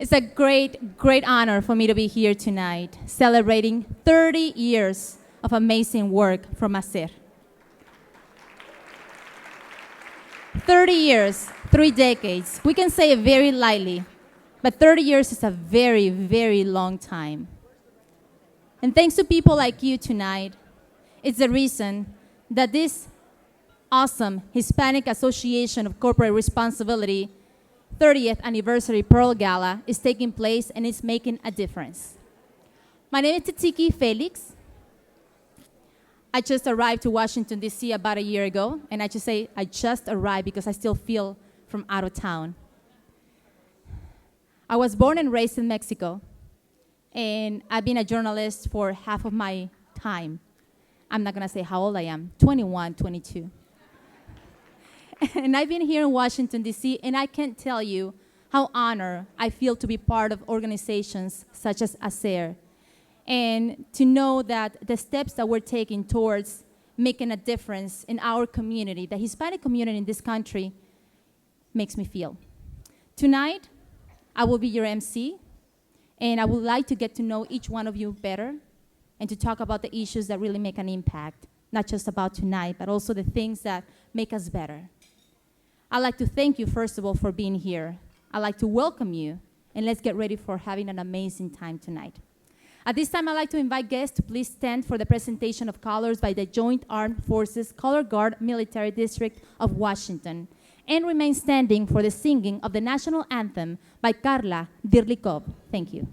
It's a great, great honor for me to be here tonight, celebrating 30 years of amazing work from HACR. 30 years, 3 decades. We can say it very lightly, but 30 years is a very, very long time. And thanks to people like you tonight, it's the reason that this awesome Hispanic Association of Corporate Responsibility 30th Anniversary Pearl Gala is taking place and it's making a difference. My name is Titiki Felix. I just arrived to Washington, D.C. about a year ago, and I just say I just arrived because I still feel from out of town. I was born and raised in Mexico, and I've been a journalist for half of my time. I'm not gonna say how old I am, 21, 22. And I've been here in Washington, D.C., and I can't tell you how honored I feel to be part of organizations such as HACR, and to know that the steps that we're taking towards making a difference in our community, the Hispanic community in this country, makes me feel. Tonight, I will be your MC, and I would like to get to know each one of you better and to talk about the issues that really make an impact, not just about tonight, but also the things that make us better. I'd like to thank you, first of all, for being here. I'd like to welcome you, and let's get ready for having an amazing time tonight. At this time, I'd like to invite guests to please stand for the presentation of colors by the Joint Armed Forces Color Guard Military District of Washington, and remain standing for the singing of the national anthem by Carla Dirlikov. Thank you.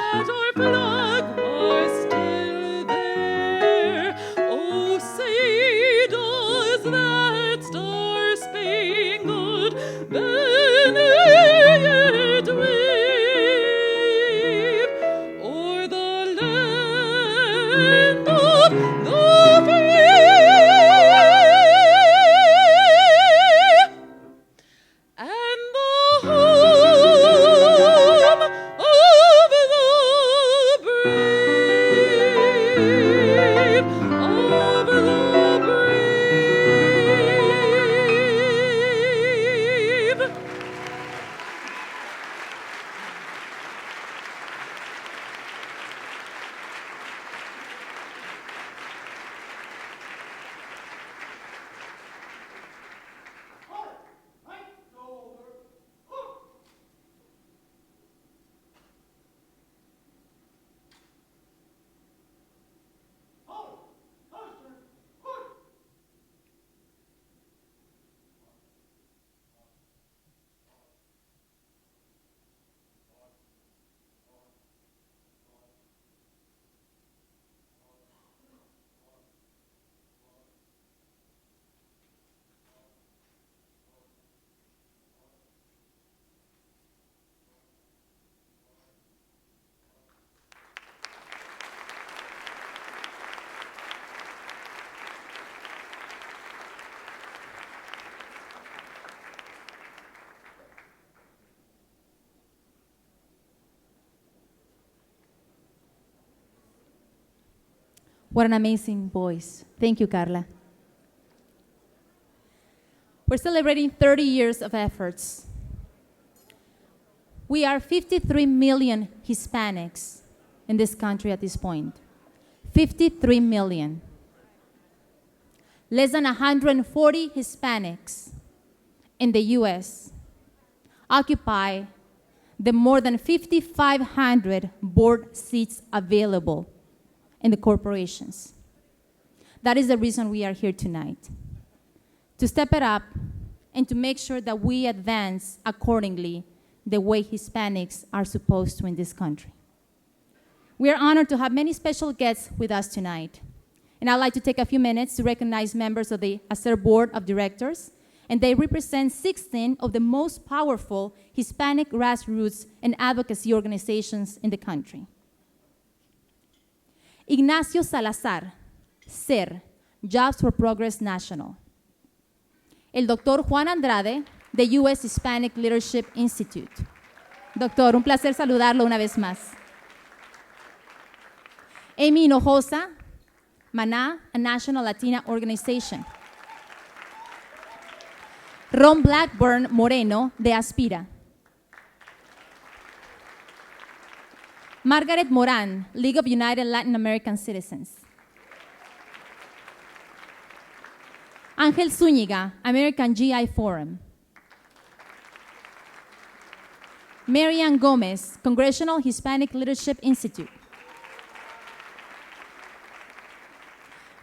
That our flag was still there. What an amazing voice. Thank you, Carla. We're celebrating 30 years of efforts. We are 53 million Hispanics in this country at this point. 53 million. Less than 140 Hispanics in the US occupy the more than 5,500 board seats available in the corporations. That is the reason we are here tonight, to step it up and to make sure that we advance accordingly the way Hispanics are supposed to in this country. We are honored to have many special guests with us tonight. And I'd like to take a few minutes to recognize members of the HACR Board of Directors, and they represent 16 of the most powerful Hispanic grassroots and advocacy organizations in the country. Ignacio Salazar, SER, Jobs for Progress National. El doctor Juan Andrade, de U.S. Hispanic Leadership Institute. Doctor, un placer saludarlo una vez más. Amy Hinojosa, Maná, a National Latina Organization. Ron Blackburn Moreno, de Aspira. Margaret Moran, League of United Latin American Citizens. Ángel Zúñiga, American GI Forum. Marianne Gomez, Congressional Hispanic Leadership Institute.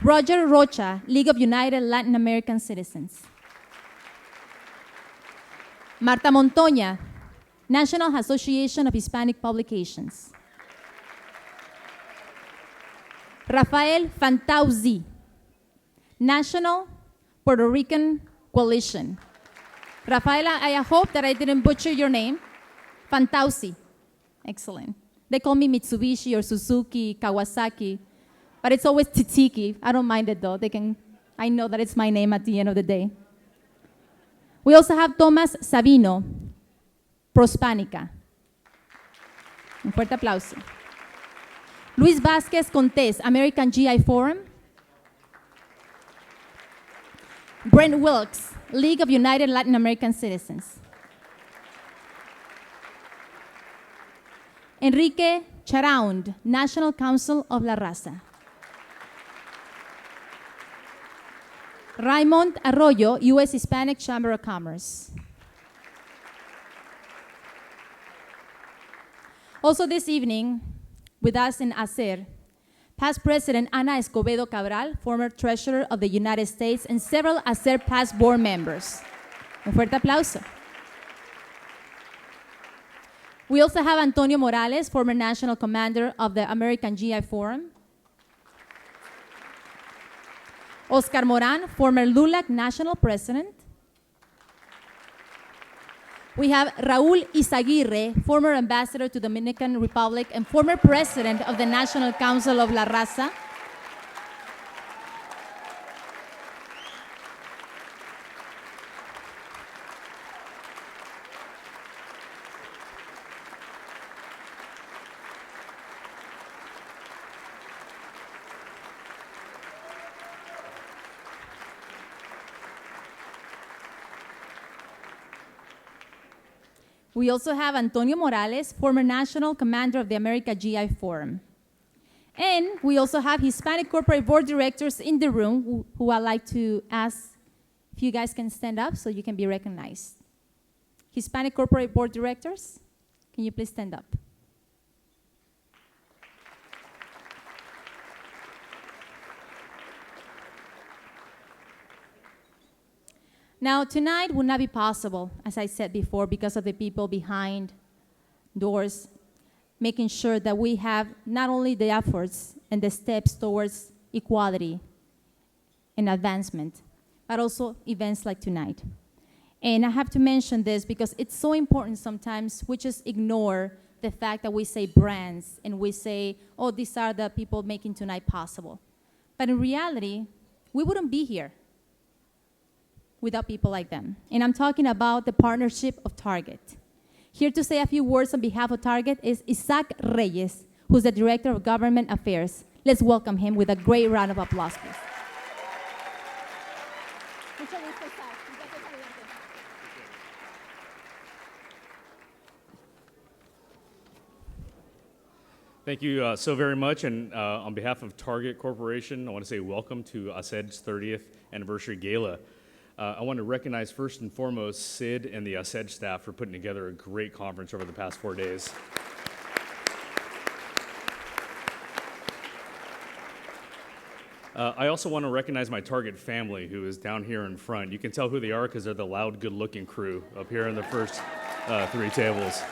Roger Rocha, League of United Latin American Citizens. Marta Montoya, National Association of Hispanic Publications. Rafael Fantauzi, National Puerto Rican Coalition. Rafaela, I hope that I didn't butcher your name. Fantauzi. Excellent. They call me Mitsubishi or Suzuki, Kawasaki, but it's always Titiki. I don't mind it though. I know that it's my name at the end of the day. We also have Thomas Sabino, Prospanica. Un fuerte aplauso. Luis Vázquez Contés, American GI Forum. Brent Wilkes, League of United Latin American Citizens. Enrique Charaund, National Council of La Raza. Raymond Arroyo, U.S. Hispanic Chamber of Commerce. Also this evening, with us in HACR, past President Ana Escobedo Cabral, former Treasurer of the United States, and several HACR past board members. Un fuerte aplauso. We also have Antonio Morales, former National Commander of the American GI Forum. Oscar Moran, former LULAC National President. We have Raúl Izaguirre, former Ambassador to Dominican Republic and former President of the National Council of La Raza. We also have Antonio Morales, former national commander of the America GI Forum. And we also have Hispanic corporate board directors in the room who I'd like to ask if you guys can stand up so you can be recognized. Hispanic corporate board directors, can you please stand up? Now, tonight would not be possible, as I said before, because of the people behind doors, making sure that we have not only the efforts and the steps towards equality and advancement, but also events like tonight. And I have to mention this because it's so important sometimes we just ignore the fact that we say brands and we say, oh, these are the people making tonight possible. But in reality, we wouldn't be here without people like them. And I'm talking about the partnership of Target. Here to say a few words on behalf of Target is Isaac Reyes, who's the Director of Government Affairs. Let's welcome him with a great round of applause, please. Thank you so very much, and on behalf of Target Corporation, I want to say welcome to ACED's 30th Anniversary Gala. I want to recognize first and foremost Sid and the ACED staff for putting together a great conference over the past 4 days. I also want to recognize my Target family who is down here in front. You can tell who they are because they're the loud, good-looking crew up here in the first 3 tables.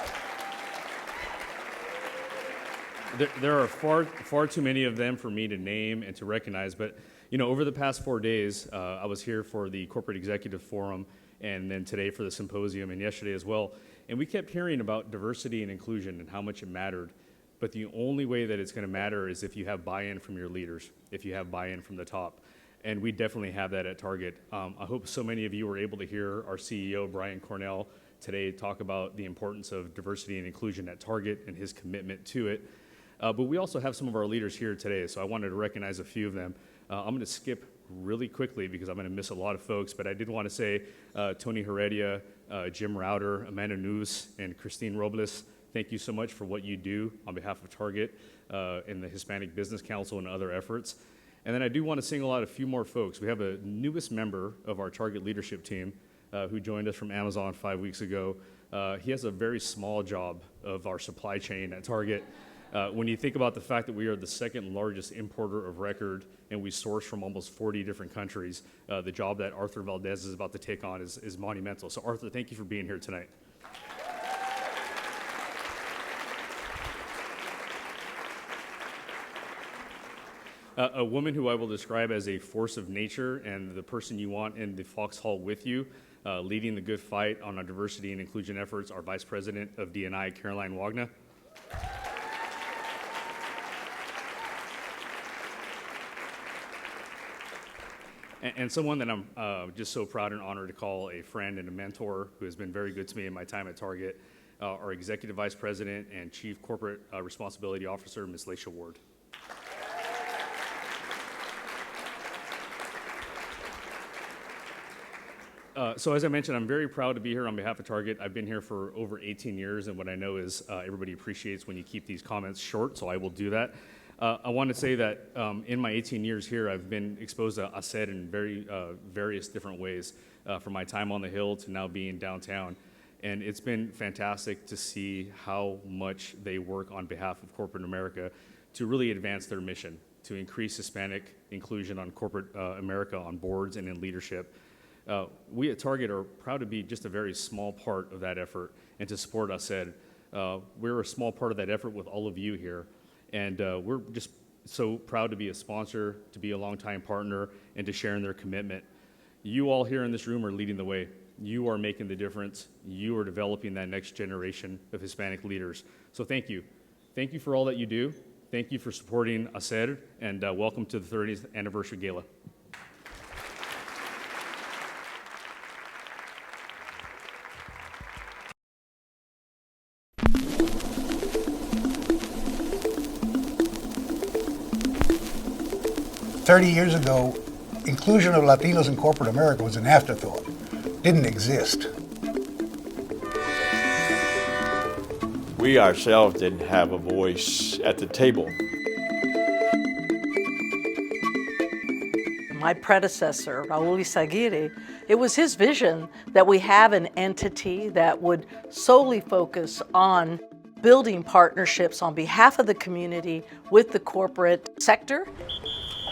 There are far too many of them for me to name and to recognize, but you know, over the past 4 days, I was here for the Corporate Executive Forum, and then today for the symposium, and yesterday as well, and we kept hearing about diversity and inclusion and how much it mattered, but the only way that it's going to matter is if you have buy-in from your leaders, if you have buy-in from the top, and we definitely have that at Target. I hope so many of you were able to hear our CEO, Brian Cornell, today talk about the importance of diversity and inclusion at Target and his commitment to it. But we also have some of our leaders here today, so I wanted to recognize a few of them. I'm going to skip really quickly because I'm going to miss a lot of folks, but I did want to say Tony Heredia, Jim Rauter, Amanda News, and Christine Robles, thank you so much for what you do on behalf of Target and the Hispanic Business Council and other efforts. And then I do want to single out a few more folks. We have a newest member of our Target leadership team who joined us from Amazon 5 weeks ago. He has a very small job of our supply chain at Target. When you think about the fact that we are the second largest importer of record and we source from almost 40 different countries, the job that Arthur Valdez is about to take on is monumental. So Arthur, thank you for being here tonight. A woman who I will describe as a force of nature and the person you want in the foxhole with you, leading the good fight on our diversity and inclusion efforts, our Vice President of D&I, Caroline Wagner. And someone that I'm just so proud and honored to call a friend and a mentor who has been very good to me in my time at Target, our Executive Vice President and Chief Corporate Responsibility Officer, Ms. Laisha Ward. So as I mentioned, I'm very proud to be here on behalf of Target. I've been here for over 18 years, and what I know is everybody appreciates when you keep these comments short, so I will do that. I want to say that in my 18 years here, I've been exposed to ACED in various different ways, from my time on the Hill to now being downtown. And it's been fantastic to see how much they work on behalf of corporate America to really advance their mission, to increase Hispanic inclusion on corporate America on boards and in leadership. We at Target are proud to be just a very small part of that effort and to support ACED. We're a small part of that effort with all of you here. And we're just so proud to be a sponsor, to be a longtime partner, and to share in their commitment. You all here in this room are leading the way. You are making the difference. You are developing that next generation of Hispanic leaders. So thank you. Thank you for all that you do. Thank you for supporting ACED, and welcome to the 30th Anniversary Gala. "30 years ago, inclusion of Latinos in corporate America was an afterthought, didn't exist. We ourselves didn't have a voice at the table. My predecessor, Raul Izaguirre, it was his vision that we have an entity that would solely focus on building partnerships on behalf of the community with the corporate sector.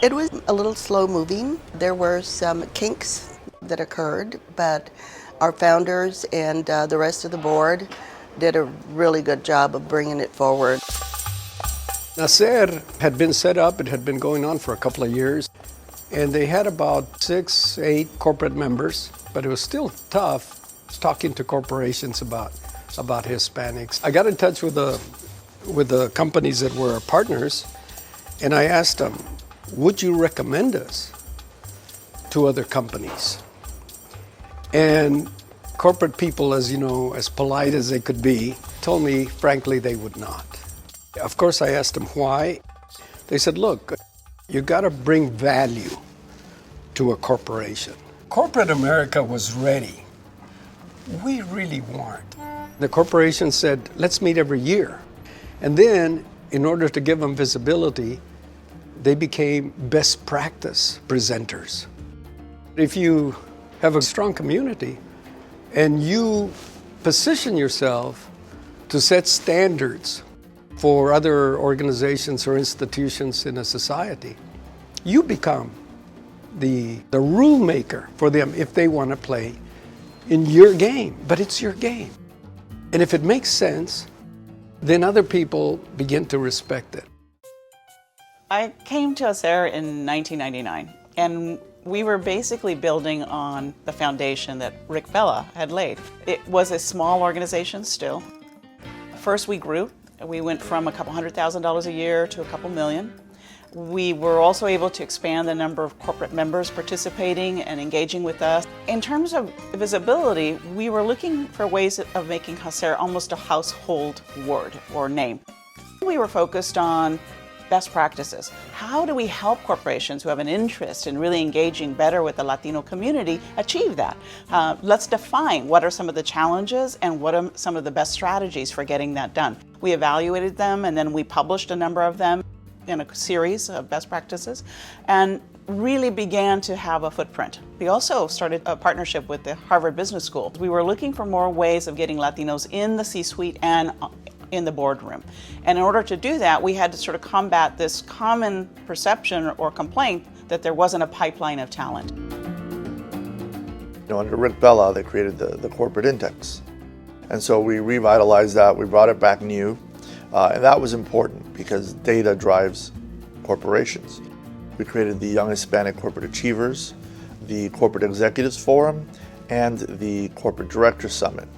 It was a little slow moving. There were some kinks that occurred, but our founders and the rest of the board did a really good job of bringing it forward. HACR had been set up, it had been going on for a couple of years, and they had about 6, 8 corporate members, but it was still tough talking to corporations about Hispanics. I got in touch with the companies that were our partners, and I asked them, would you recommend us to other companies? And corporate people, as you know, as polite as they could be, told me, frankly, they would not. Of course, I asked them why. They said, look, you got to bring value to a corporation. Corporate America was ready. We really weren't. The corporation said, let's meet every year. And then, in order to give them visibility, they became best practice presenters. If you have a strong community and you position yourself to set standards for other organizations or institutions in a society, you become the rule maker for them if they want to play in your game, but it's your game. And if it makes sense, then other people begin to respect it. I came to HACR in 1999, and we were basically building on the foundation that Rick Vela had laid. It was a small organization still. First we grew. We went from a couple $100,000 a year to a couple million. We were also able to expand the number of corporate members participating and engaging with us. In terms of visibility, we were looking for ways of making HACR almost a household word or name. We were focused on best practices. How do we help corporations who have an interest in really engaging better with the Latino community achieve that? Let's define what are some of the challenges and what are some of the best strategies for getting that done. We evaluated them and then we published a number of them in a series of best practices and really began to have a footprint. We also started a partnership with the Harvard Business School. We were looking for more ways of getting Latinos in the C-suite and in the boardroom. And in order to do that, we had to sort of combat this common perception or complaint that there wasn't a pipeline of talent. Under Rick Vela, they created the corporate index. And so we revitalized that, we brought it back new, and that was important because data drives corporations. We created the Young Hispanic Corporate Achievers, the Corporate Executives Forum, and the Corporate Directors Summit,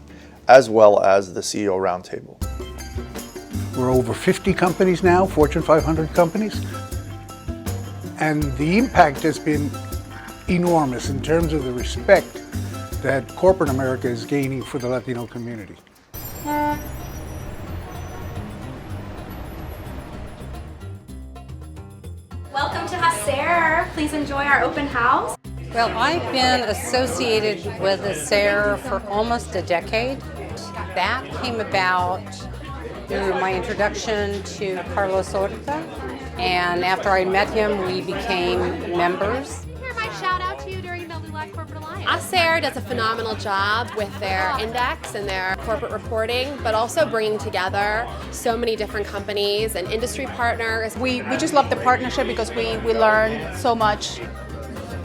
as well as the CEO Roundtable. We're over 50 companies now, Fortune 500 companies. And the impact has been enormous in terms of the respect that corporate America is gaining for the Latino community. Welcome to HACR. Please enjoy our open house. Well, I've been associated with HACR for almost a decade. That came about through my introduction to Carlos Orta, and after I met him, we became members. Here, my shout out to you during the LULAC Corporate Alliance. HACR does a phenomenal job with their index and their corporate reporting, but also bringing together so many different companies and industry partners. We just love the partnership because we learn so much.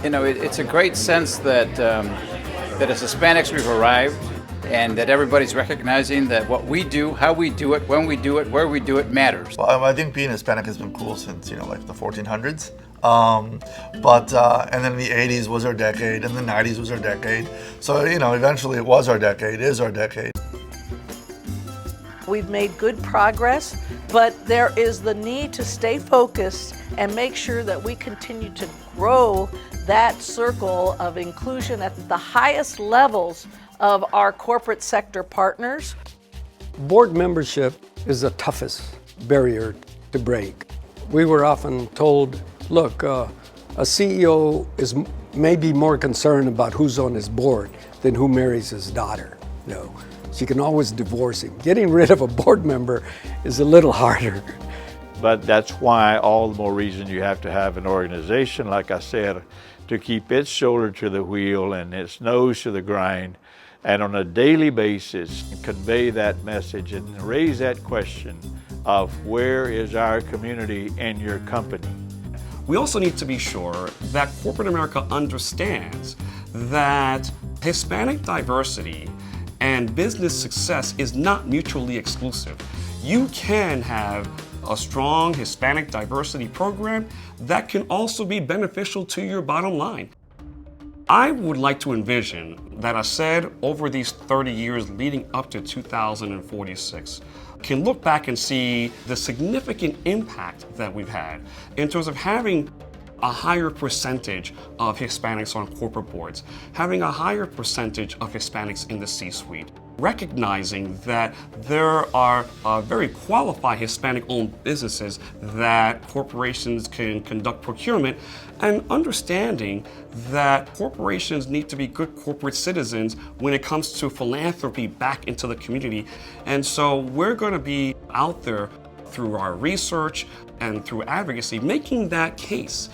You know, it's a great sense that as Hispanics we've arrived, and that everybody's recognizing that what we do, how we do it, when we do it, where we do it matters. Well, I think being Hispanic has been cool since, like the 1400s. And then the 80s was our decade, and the 90s was our decade. So, eventually it was our decade, is our decade. We've made good progress, but there is the need to stay focused and make sure that we continue to grow that circle of inclusion at the highest levels of our corporate sector partners. Board membership is the toughest barrier to break. We were often told, look, a CEO is maybe more concerned about who's on his board than who marries his daughter. She can always divorce him. Getting rid of a board member is a little harder. But that's why all the more reason you have to have an organization like HACR to keep its shoulder to the wheel and its nose to the grind, and on a daily basis convey that message and raise that question of where is our community and your company. We also need to be sure that corporate America understands that Hispanic diversity and business success is not mutually exclusive. You can have a strong Hispanic diversity program that can also be beneficial to your bottom line. I would like to envision that HACR over these 30 years leading up to 2046 can look back and see the significant impact that we've had in terms of having a higher percentage of Hispanics on corporate boards, having a higher percentage of Hispanics in the C-suite, recognizing that there are very qualified Hispanic-owned businesses that corporations can conduct procurement, and understanding that corporations need to be good corporate citizens when it comes to philanthropy back into the community. And so we're going to be out there through our research and through advocacy making that case.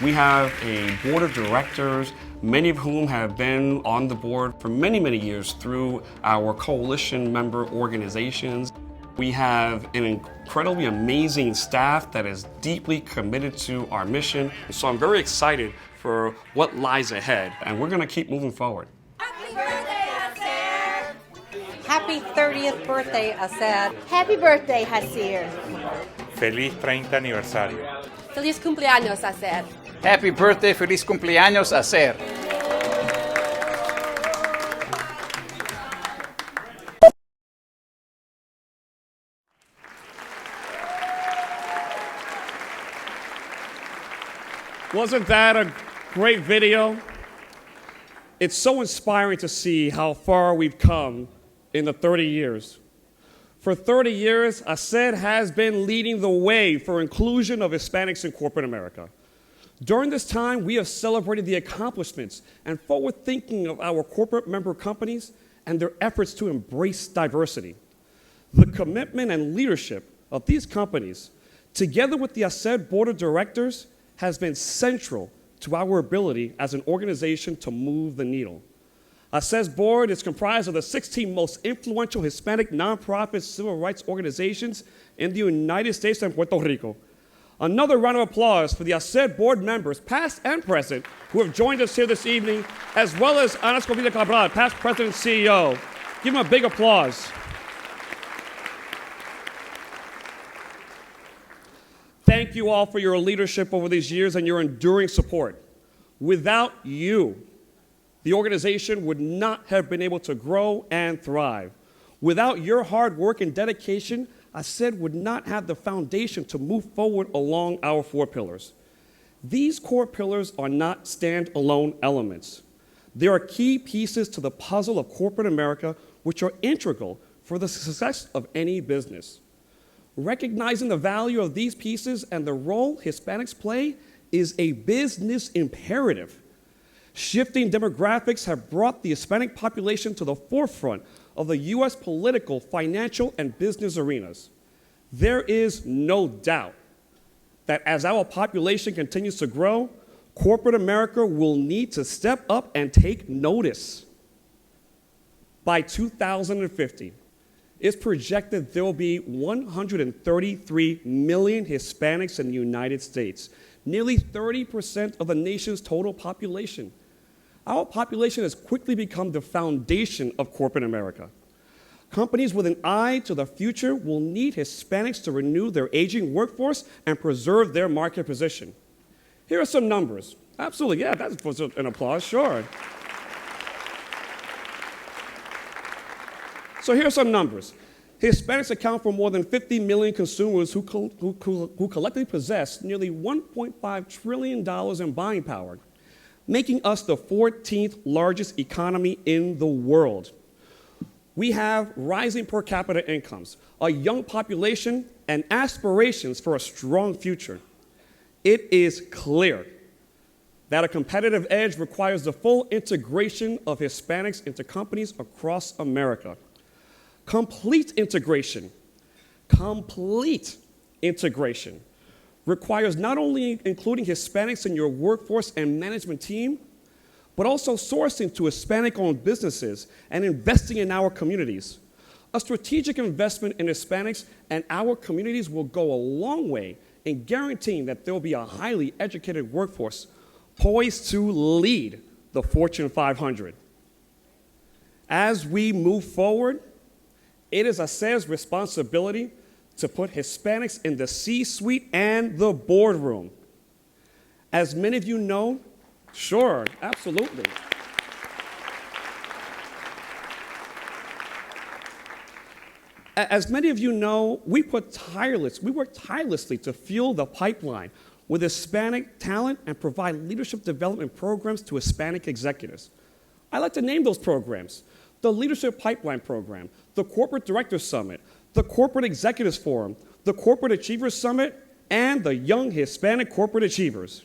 We have a board of directors, many of whom have been on the board for many, many years through our coalition member organizations. We have an incredibly amazing staff that is deeply committed to our mission. So I'm very excited for what lies ahead, and we're going to keep moving forward. Happy birthday, HACR! Happy 30th birthday, HACR! Happy birthday, HACR! Feliz 30 aniversario. Feliz cumpleaños, HACR! Happy birthday, feliz cumpleaños, HACR. Wasn't that a great video? It's so inspiring to see how far we've come in the 30 years. For 30 years, HACR has been leading the way for inclusion of Hispanics in corporate America. During this time, we have celebrated the accomplishments and forward thinking of our corporate member companies and their efforts to embrace diversity. The commitment and leadership of these companies, together with the HACR Board of Directors, has been central to our ability as an organization to move the needle. HACR's board is comprised of the 16 most influential Hispanic nonprofit civil rights organizations in the United States and Puerto Rico. Another round of applause for the HACR board members, past and present, who have joined us here this evening, as well as Ana Escovilla Cabral, past president and CEO. Give them a big applause. Thank you all for your leadership over these years and your enduring support. Without you, the organization would not have been able to grow and thrive. Without your hard work and dedication, HACR would not have the foundation to move forward along our 4 pillars. These core pillars are not standalone elements. They are key pieces to the puzzle of corporate America, which are integral for the success of any business. Recognizing the value of these pieces and the role Hispanics play is a business imperative. Shifting demographics have brought the Hispanic population to the forefront of the U.S. political, financial, and business arenas. There is no doubt that as our population continues to grow, corporate America will need to step up and take notice. By 2050, it's projected there will be 133 million Hispanics in the United States, nearly 30% of the nation's total population. Our population has quickly become the foundation of corporate America. Companies with an eye to the future will need Hispanics to renew their aging workforce and preserve their market position. Here are some numbers. Absolutely, yeah, that was an applause, sure. So here are some numbers. Hispanics account for more than 50 million consumers who collectively possess nearly $1.5 trillion in buying power, making us the 14th largest economy in the world. We have rising per capita incomes, a young population, and aspirations for a strong future. It is clear that a competitive edge requires the full integration of Hispanics into companies across America. Complete integration requires not only including Hispanics in your workforce and management team, but also sourcing to Hispanic-owned businesses and investing in our communities. A strategic investment in Hispanics and our communities will go a long way in guaranteeing that there will be a highly educated workforce poised to lead the Fortune 500. As we move forward, it is HACR's responsibility to put Hispanics in the C-suite and the boardroom. As many of you know, sure, absolutely. As many of you know, we work tirelessly to fuel the pipeline with Hispanic talent and provide leadership development programs to Hispanic executives. I like to name those programs: the Leadership Pipeline Program, the Corporate Directors Summit, the Corporate Executives Forum, the Corporate Achievers Summit, and the Young Hispanic Corporate Achievers.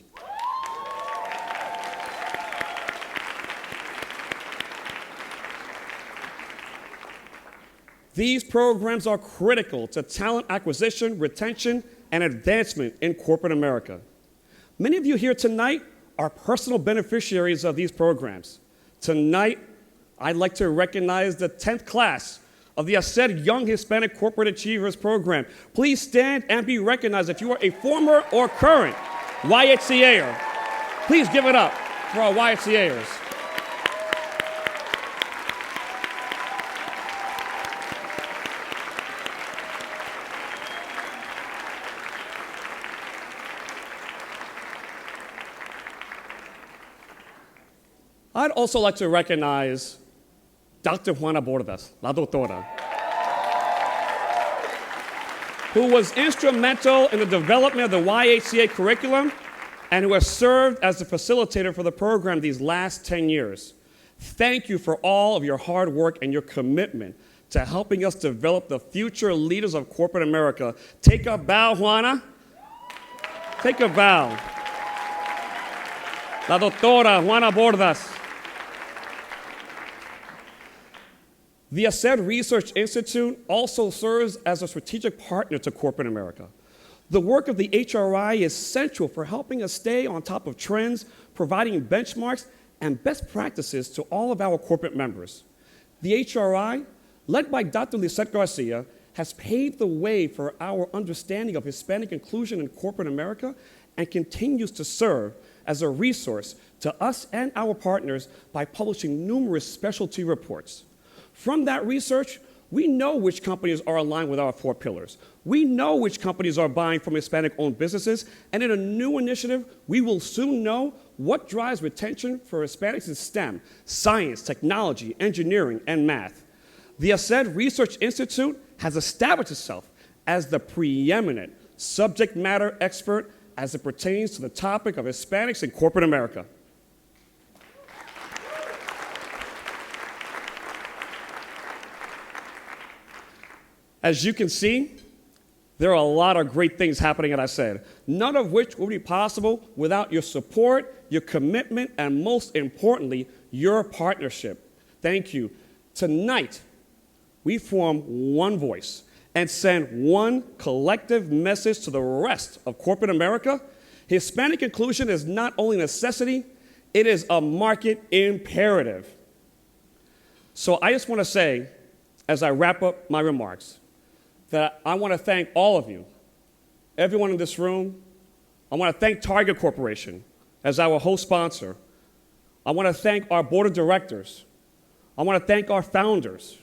These programs are critical to talent acquisition, retention, and advancement in corporate America. Many of you here tonight are personal beneficiaries of these programs. Tonight, I'd like to recognize the 10th class of the HACR Young Hispanic Corporate Achievers Program. Please stand and be recognized if you are a former or current YHCAer. Please give it up for our YHCAers. I'd also like to recognize Dr. Juana Bordas, la doctora, who was instrumental in the development of the YHCA curriculum and who has served as the facilitator for the program these last 10 years. Thank you for all of your hard work and your commitment to helping us develop the future leaders of corporate America. Take a bow, Juana. Take a bow. La doctora Juana Bordas. The HACR Research Institute also serves as a strategic partner to corporate America. The work of the HRI is central for helping us stay on top of trends, providing benchmarks and best practices to all of our corporate members. The HRI, led by Dr. Lisette Garcia, has paved the way for our understanding of Hispanic inclusion in corporate America and continues to serve as a resource to us and our partners by publishing numerous specialty reports. From that research, we know which companies are aligned with our 4 pillars. We know which companies are buying from Hispanic-owned businesses, and in a new initiative, we will soon know what drives retention for Hispanics in STEM, science, technology, engineering, and math. The HACR Research Institute has established itself as the preeminent subject matter expert as it pertains to the topic of Hispanics in corporate America. As you can see, there are a lot of great things happening at HACR, none of which would be possible without your support, your commitment, and most importantly, your partnership. Thank you. Tonight, we form one voice and send one collective message to the rest of corporate America. Hispanic inclusion is not only a necessity, it is a market imperative. So I just want to say, as I wrap up my remarks, that I want to thank all of you, everyone in this room. I want to thank Target Corporation as our host sponsor. I want to thank our board of directors. I want to thank our founders.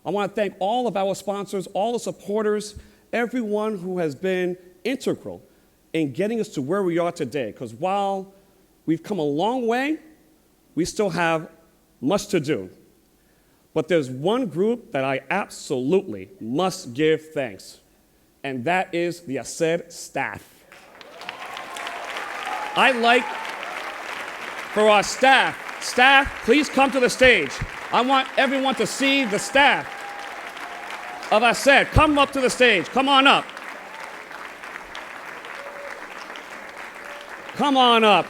I want to thank all of our sponsors, all the supporters, everyone who has been integral in getting us to where we are today. Because while we've come a long way, we still have much to do. But there's one group that I absolutely must give thanks, and that is the HACR staff. I'd like for our staff, please come to the stage. I want everyone to see the staff of HACR. Come up to the stage. Come on up. Come on up.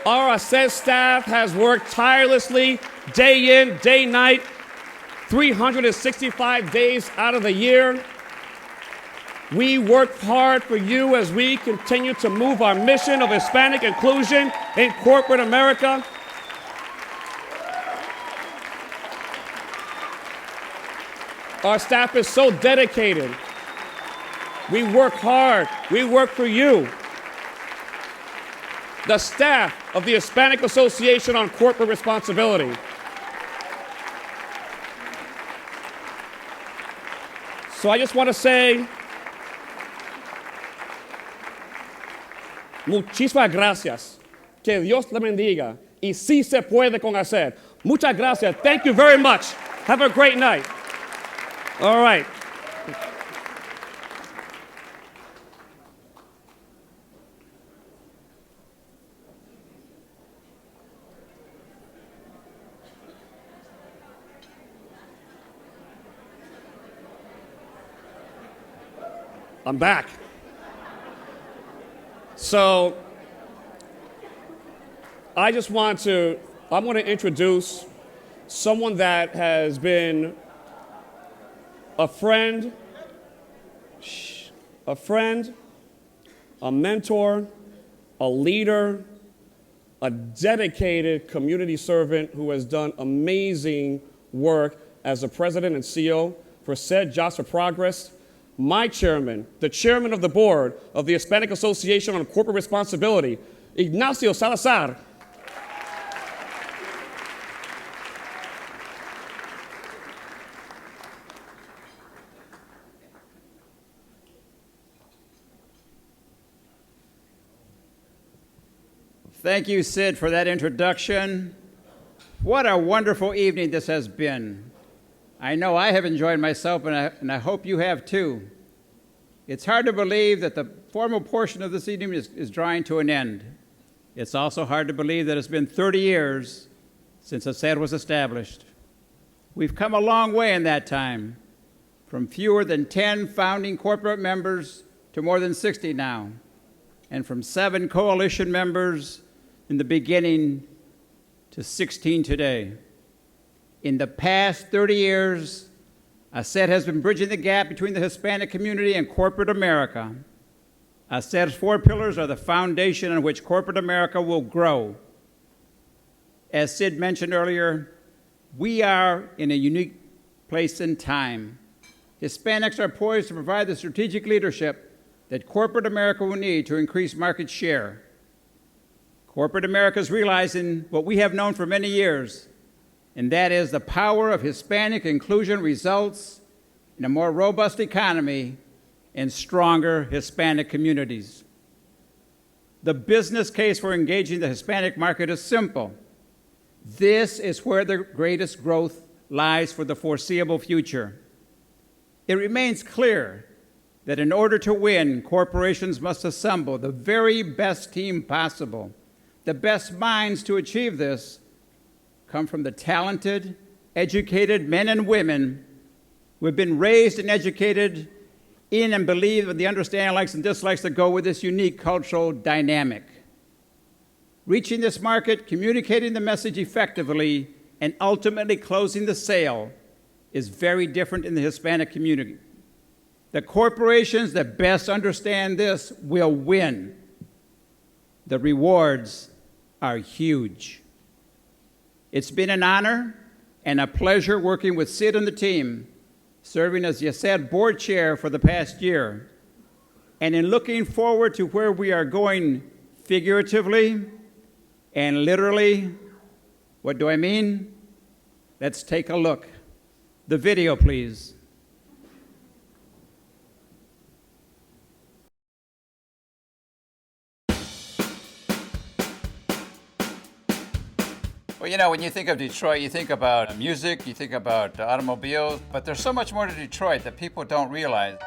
Our HACR staff has worked tirelessly, day in, day night, 365 days out of the year. We work hard for you as we continue to move our mission of Hispanic inclusion in corporate America. Our staff is so dedicated. We work hard. We work for you. The staff of the Hispanic Association on Corporate Responsibility. So I just want to say, muchísimas gracias. Que Dios le bendiga. Y sí se puede con HACR. Muchas gracias. Thank you very much. Have a great night. All right. I'm back. So I'm going to introduce someone that has been a friend, a mentor, a leader, a dedicated community servant who has done amazing work as the president and CEO for said Jobs for Progress. My chairman, the chairman of the board of the Hispanic Association on Corporate Responsibility, Ignacio Salazar. Thank you, Sid, for that introduction. What a wonderful evening this has been. I know I have enjoyed myself, and I hope you have too. It's hard to believe that the formal portion of this evening is drawing to an end. It's also hard to believe that it's been 30 years since HACR was established. We've come a long way in that time, from fewer than 10 founding corporate members to more than 60 now, and from 7 coalition members in the beginning to 16 today. In the past 30 years, HACR has been bridging the gap between the Hispanic community and corporate America. HACR's 4 pillars are the foundation on which corporate America will grow. As Sid mentioned earlier, we are in a unique place in time. Hispanics are poised to provide the strategic leadership that corporate America will need to increase market share. Corporate America is realizing what we have known for many years, and that is the power of Hispanic inclusion results in a more robust economy and stronger Hispanic communities. The business case for engaging the Hispanic market is simple. This is where the greatest growth lies for the foreseeable future. It remains clear that in order to win, corporations must assemble the very best team possible. The best minds to achieve this come from the talented, educated men and women who have been raised and educated in and believe in the understanding likes and dislikes that go with this unique cultural dynamic. Reaching this market, communicating the message effectively, and ultimately closing the sale is very different in the Hispanic community. The corporations that best understand this will win. The rewards are huge. It's been an honor and a pleasure working with Sid and the team, serving as the HACR board chair for the past year. And in looking forward to where we are going figuratively and literally, what do I mean? Let's take a look. The video, please. Well, you know, when you think of Detroit, you think about music, you think about automobiles, but there's so much more to Detroit that people don't realize.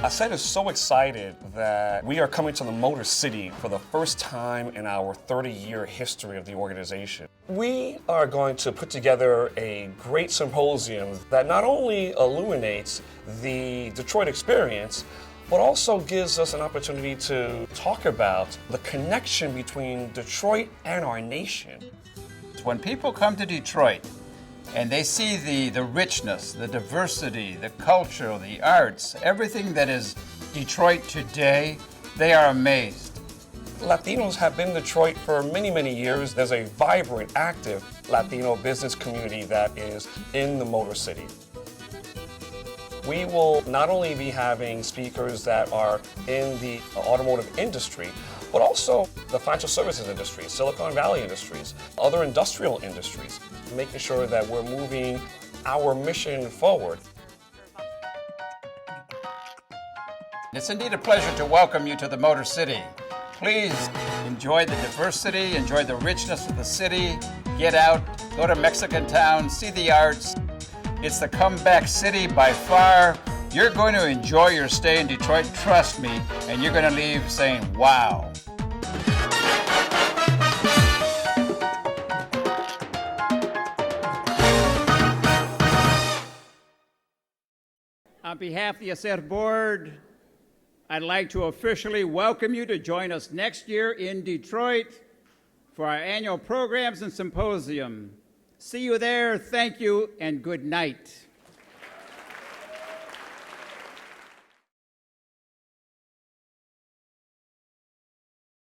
HACR is so excited that we are coming to the Motor City for the first time in our 30-year history of the organization. We are going to put together a great symposium that not only illuminates the Detroit experience, but also gives us an opportunity to talk about the connection between Detroit and our nation. When people come to Detroit and they see the richness, the diversity, the culture, the arts, everything that is Detroit today, they are amazed. Latinos have been in Detroit for many, many years. There's a vibrant, active Latino business community that is in the Motor City. We will not only be having speakers that are in the automotive industry, but also the financial services industry, Silicon Valley industries, other industrial industries, making sure that we're moving our mission forward. It's indeed a pleasure to welcome you to the Motor City. Please enjoy the diversity, enjoy the richness of the city, get out, go to Mexican Town, see the arts. It's the comeback city by far. You're going to enjoy your stay in Detroit, trust me, and you're going to leave saying, wow. On behalf of the HACR Board, I'd like to officially welcome you to join us next year in Detroit for our annual programs and symposium. See you there, thank you, and good night.